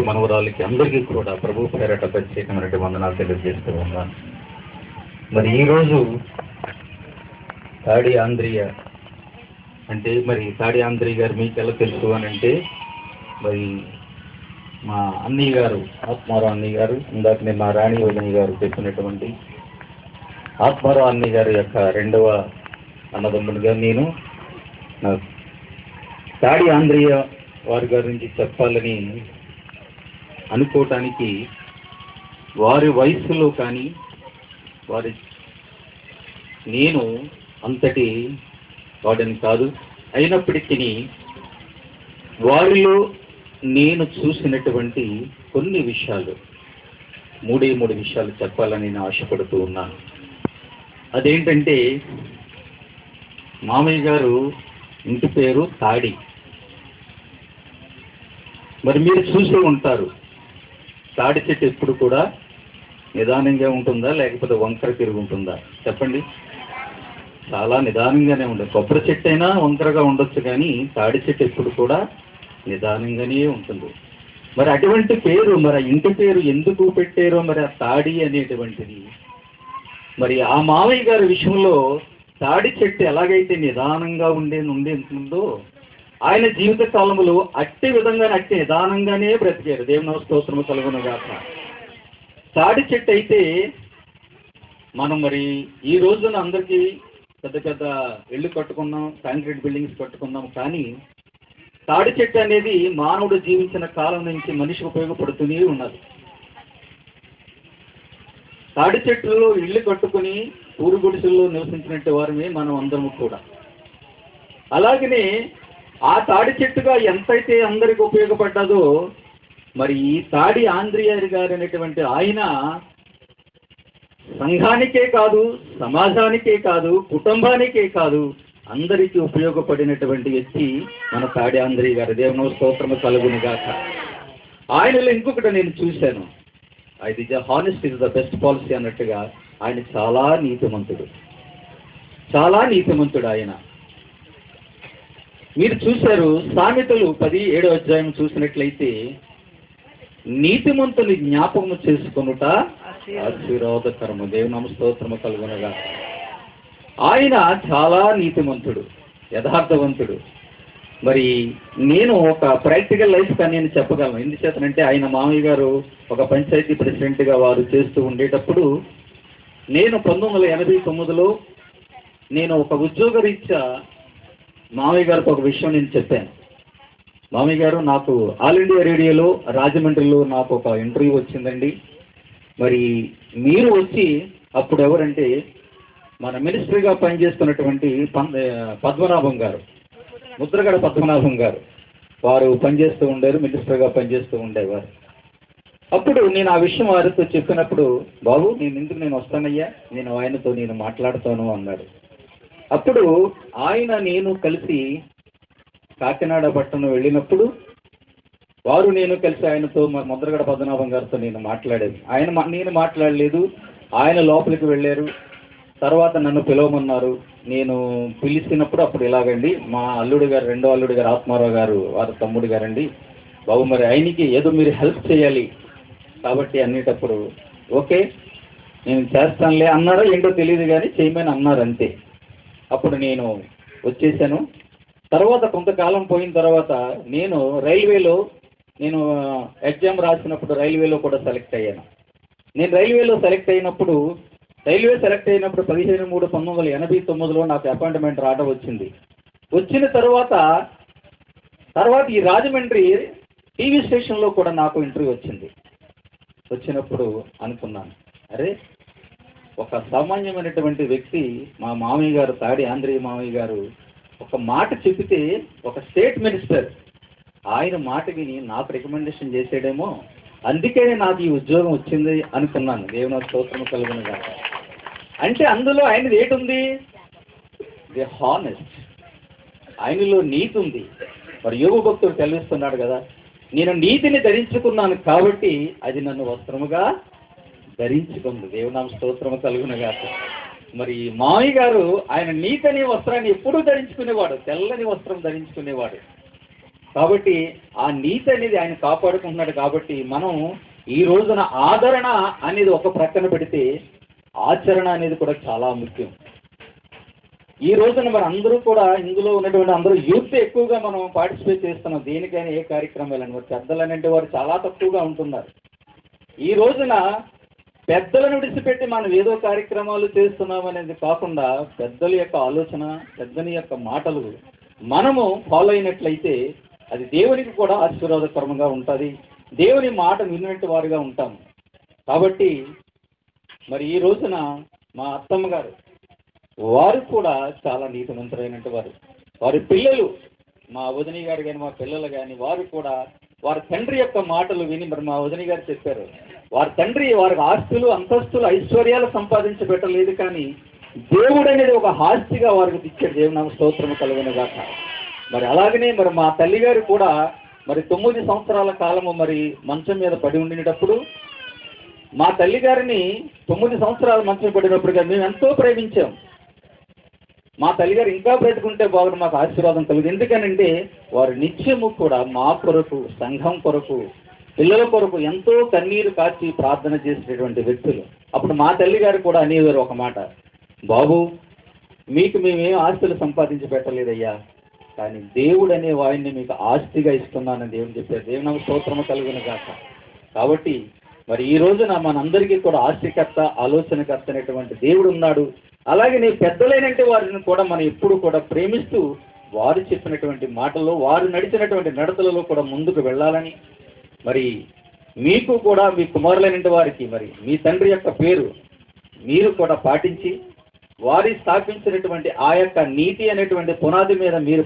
మనవరాలకి అందరికీ కూడా ప్రభు పేరట ప్రత్యేకమైన వందనాలు తెలియజేస్తూ ఉన్నాను. మరి ఈరోజు తాడి ఆంధ్రియ అంటే మరి తాడి ఆంధ్రియ గారు మీకు ఎలా తెలుసు అని అంటే మరి మా అన్నయ్య గారు ఆత్మారావు అన్నయ్య గారు ఇందాక నేను మా రాణి వదిన గారు చెప్పినటువంటి ఆత్మారావు అన్నయ్య గారి యొక్క రెండవ అన్నదమ్మునిగా నేను తాడి ఆంధ్రియ వారి గారి నుంచి చెప్పాలని అనుకోవటానికి వారి వయస్సులో కానీ నేను అంతటి వాడిని కాదు. అయినప్పటికీ వారిలో నేను చూసినటువంటి కొన్ని విషయాలు మూడు విషయాలు చెప్పాలని నేను ఆశపడుతూ ఉన్నాను. అదేంటంటే మామయ్య గారు ఇంటి పేరు తాడి. మరి మీరు చూసే ఉంటారు, తాడి చెట్టు ఎప్పుడు కూడా నిదానంగా ఉంటుందా లేకపోతే వంకర తిరిగి ఉంటుందా? చెప్పండి. చాలా నిదానంగానే ఉంటుంది. కొబ్బరి చెట్టు అయినా వంకరగా ఉండొచ్చు, కానీ తాడి చెట్టు ఎప్పుడు కూడా నిదానంగానే ఉంటుంది. మరి అటువంటి పేరు, మరి ఆ ఇంటి పేరు ఎందుకు పెట్టారో మరి ఆ తాడి అనేటువంటిది, మరి ఆ మామయ్య గారి విషయంలో తాడి చెట్టు ఎలాగైతే నిదానంగా ఉంటుందో ఆయన జీవిత కాలంలో అట్టి నిదానంగానే బ్రతికారు. దేవుని స్తోత్రము కలుగునుగాక. తాడి చెట్టు అయితే మనం మరి ఈ రోజున అందరికీ పెద్ద పెద్ద ఇళ్ళు కట్టుకున్నాం, కాంక్రీట్ బిల్డింగ్స్ కట్టుకున్నాం, కానీ తాడి చెట్టు అనేది మానవుడు జీవించిన కాలం నుంచి మనిషికి ఉపయోగపడుతూనే ఉన్నది. తాడి చెట్టులో ఇళ్ళు కట్టుకుని ఊరు గుడిసెల్లో నివసించినట్టు వారమే మనం అందరము కూడా. అలాగనే ఆ తాడి చెట్టుగా ఎంతైతే అందరికి ఉపయోగపడ్డదో మరి ఈ తాడి ఆంధ్రియ గారు అనేటువంటి ఆయన సంఘానికే కాదు, సమాజానికే కాదు, కుటుంబానికే కాదు, అందరికీ ఉపయోగపడినటువంటి వ్యక్తి మన తాడి ఆంధ్రియ గారు. దేవుని స్తోత్రము కలుగునుగాక. ఆయనలో ఇంకొకటి నేను చూశాను, అది honest is the best policy అన్నట్టుగా ఆయన చాలా నీతిమంతుడు ఆయన. మీరు చూశారు సామెతలు 17వ చూసినట్లయితే నీతిమంతుని జ్ఞాపకము చేసుకొనుట ఆశీర్వాదకరము. దేవుని స్తోత్రము కలుగునగా. ఆయన చాలా నీతిమంతుడు, యథార్థవంతుడు. మరి నేను ఒక ప్రాక్టికల్ లైఫ్గా నేను చెప్పగలను. ఎందుచేతనంటే ఆయన మామయ్య గారు ఒక పంచాయతీ ప్రెసిడెంట్గా వారు చేస్తూ ఉండేటప్పుడు నేను 1989లో నేను ఒక ఉద్యోగరీత్యా మామయ్య గారికి ఒక విషయం నేను చెప్పాను. మామయ్య గారు, నాకు ఆల్ ఇండియా రేడియోలో రాజమండ్రిలో నాకు ఒక ఇంటర్వ్యూ వచ్చిందండి. మరి మీరు వచ్చి అప్పుడు ఎవరంటే మన మినిస్ట్రీగా పనిచేస్తున్నటువంటి పద్మనాభం గారు, ముద్రగడ పద్మనాభం గారు, వారు పనిచేస్తూ ఉండేవారు, మినిస్టర్గా పనిచేస్తూ ఉండేవారు. అప్పుడు నేను ఆ విషయం వారితో చెప్పినప్పుడు, బాబు నేను వస్తానయ్యా, నేను ఆయనతో మాట్లాడతాను అన్నాడు. అప్పుడు ఆయన నేను కలిసి కాకినాడ పట్టణం వెళ్ళినప్పుడు నేను కలిసి ఆయనతో ముద్రగడ పద్మనాభం గారితో నేను మాట్లాడాను. నేను మాట్లాడలేదు, ఆయన లోపలికి వెళ్ళారు. తర్వాత నన్ను పిలవమన్నారు. నేను పిలిచినప్పుడు అప్పుడు ఇలాగండి, మా అల్లుడు గారు, రెండో అల్లుడు గారు ఆత్మారావు గారు, వారి తమ్ముడు గారండి, బాబు మరి ఆయనకి ఏదో మీరు హెల్ప్ చేయాలి కాబట్టి అనేటప్పుడు ఓకే నేను చేస్తానులే అన్నారో ఏంటో తెలియదు, కానీ చేయమని అన్నారు అంతే. అప్పుడు నేను వచ్చేసాను. తర్వాత కొంతకాలం పోయిన తర్వాత నేను రైల్వేలో ఎగ్జామ్ రాసినప్పుడు రైల్వేలో కూడా సెలెక్ట్ అయ్యాను. నేను రైల్వేలో సెలెక్ట్ అయినప్పుడు 15/3/1989లో నాకు అపాయింట్మెంట్ రావడం వచ్చింది. వచ్చిన తర్వాత ఈ రాజమండ్రి టీవీ స్టేషన్లో కూడా నాకు ఇంటర్వ్యూ వచ్చినప్పుడు అనుకున్నాను, అరే ఒక సామాన్యమైనటువంటి వ్యక్తి మా మామయ్య గారు, తాడి ఆంధ్రియ మామయ్య గారు ఒక మాట చెబితే ఒక స్టేట్ మినిస్టర్ ఆయన మాట విని నాకు రికమెండేషన్ చేసాడేమో, అందుకే నాకు ఈ ఉద్యోగం వచ్చింది అనుకున్నాను. దేవుని స్తోత్రము కలుగునుగా. అంటే అందులో ఆయనది ఏటుంది? ది హానెస్ట్, ఆయనలో నీతి ఉంది. మరి యోగ భక్తుడు తెలివిస్తున్నాడు కదా, నేను నీతిని ధరించుకున్నాను కాబట్టి అది నన్ను వస్త్రముగా ధరించుకుంది. దేవునామ స్తోత్రము కలుగునుగా. మరి మామయ్య గారు ఆయన నీతి అనే వస్త్రాన్ని ఎప్పుడూ ధరించుకునేవాడు, తెల్లని వస్త్రం ధరించుకునేవాడు. కాబట్టి ఆ నీతి అనేది ఆయన కాపాడుకుంటున్నాడు. కాబట్టి మనం ఈ రోజున ఆదరణ అనేది ఒక ప్రక్కన పెడితే ఆచరణ అనేది కూడా చాలా ముఖ్యం. ఈ రోజున మరి అందరూ కూడా ఇందులో ఉన్నటువంటి అందరూ యూత్ ఎక్కువగా మనం పార్టిసిపేట్ చేస్తున్నాం. దేనికైనా ఏ కార్యక్రమాలని మరి పెద్దలు అనేటువంటి వారు చాలా తక్కువగా ఉంటున్నారు. ఈ రోజున పెద్దలను విడిచిపెట్టి మనం ఏదో కార్యక్రమాలు చేస్తున్నాం అనేది కాకుండా పెద్దల యొక్క ఆలోచన, పెద్దల యొక్క మాటలు మనము ఫాలో అయినట్లయితే అది దేవునికి కూడా ఆశీర్వాదకరంగా ఉంటుంది. దేవుని మాట విన్నట్టు వారుగా ఉంటాము. కాబట్టి మరి ఈ రోజున మా అత్తమ్మ గారు వారు కూడా చాలా నీతిమంతులైనట్టు వారు. వారి పిల్లలు, మా వదిని గారు కానీ మా పిల్లలు కానీ వారు కూడా వారి తండ్రి యొక్క మాటలు విని మరి మా వదిని గారు చెప్పారు. వారి తండ్రి వారికి ఆస్తులు, అంతస్తులు, ఐశ్వర్యాలు సంపాదించి పెట్టలేదు, కానీ దేవుడు అనేది ఒక ఆస్తిగా వారికి ఇచ్చాడు. దేవుని స్తోత్రము కలుగును గాక. మరి అలాగనే మరి మా తల్లి గారు కూడా మరి 9 సంవత్సరాల కాలము మరి మంచం మీద పడి ఉండినప్పుడు మా తల్లి గారిని 9 సంవత్సరాలు మంచం పడినప్పుడు మేము ఎంతో ప్రేమించాం. మా తల్లిగారు ఇంకా బ్రతుకుంటే బాగుంది, మాకు ఆశీర్వాదం కలుగుతుంది. ఎందుకనంటే వారు నిత్యము కూడా మా కొరకు, సంఘం కొరకు, పిల్లల కొరకు ఎంతో కన్నీరు కాచి ప్రార్థన చేసేటటువంటి వ్యక్తులు. అప్పుడు మా తల్లి గారు కూడా అనేవారు ఒక మాట, బాబు మీకు మేమేం ఆస్తులు సంపాదించి పెట్టలేదయ్యా, కానీ దేవుడు అనే వాడిని మీకు ఆస్తిగా ఇస్తున్నానని దేవుడు చెప్పారు. దేవుని స్తోత్రము కలుగును గాక. కాబట్టి మరి ఈ రోజున మనందరికీ కూడా ఆస్తికర్త, ఆలోచనకర్త అనేటువంటి దేవుడు ఉన్నాడు. అలాగే నీ పెద్దలైనంటే వారిని కూడా మనం ఎప్పుడు కూడా ప్రేమిస్తూ వారు చెప్పినటువంటి మాటల్లో, వారు నడిచినటువంటి నడతలలో కూడా ముందుకు వెళ్ళాలని, మరి మీకు కూడా మీ కుమారులైన వారికి మరి మీ తండ్రి యొక్క పేరు మీరు కూడా పాటించి వారి స్థాపించినటువంటి ఆ యొక్క నీతి అనేటువంటి పునాది మీద మీరు